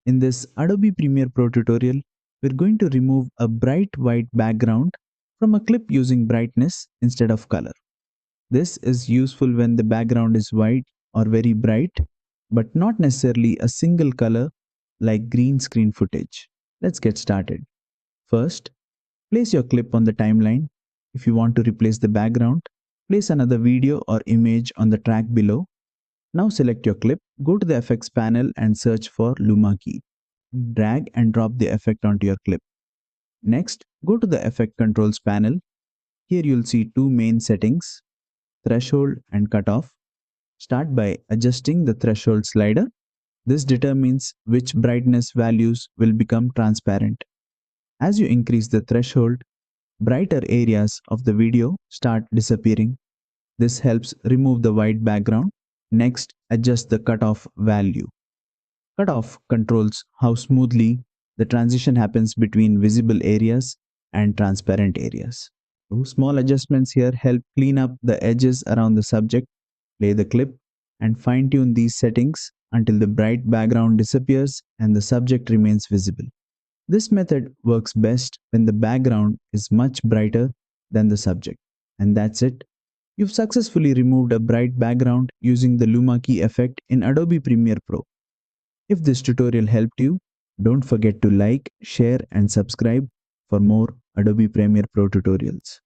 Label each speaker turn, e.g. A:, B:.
A: In this Adobe Premiere Pro tutorial, we're going to remove a bright white background from a clip using brightness instead of color. This is useful when the background is white or very bright, but not necessarily a single color like green screen footage. Let's get started. First, place your clip on the timeline. If you want to replace the background, place another video or image on the track below. Now select your clip, go to the effects panel and search for Luma Key. Drag and drop the effect onto your clip. Next, go to the effect controls panel. Here you'll see two main settings, threshold and cutoff. Start by adjusting the threshold slider. This determines which brightness values will become transparent. As you increase the threshold, brighter areas of the video start disappearing. This helps remove the white background. Next, adjust the cutoff value. Cutoff controls how smoothly the transition happens between visible areas and transparent areas. So small adjustments here help clean up the edges around the subject. Play the clip and fine-tune these settings until the bright background disappears and the subject remains visible. This method works best when the background is much brighter than the subject. And that's it. You've successfully removed a bright background using the Luma Key effect in Adobe Premiere Pro. If this tutorial helped you, don't forget to like, share and subscribe for more Adobe Premiere Pro tutorials.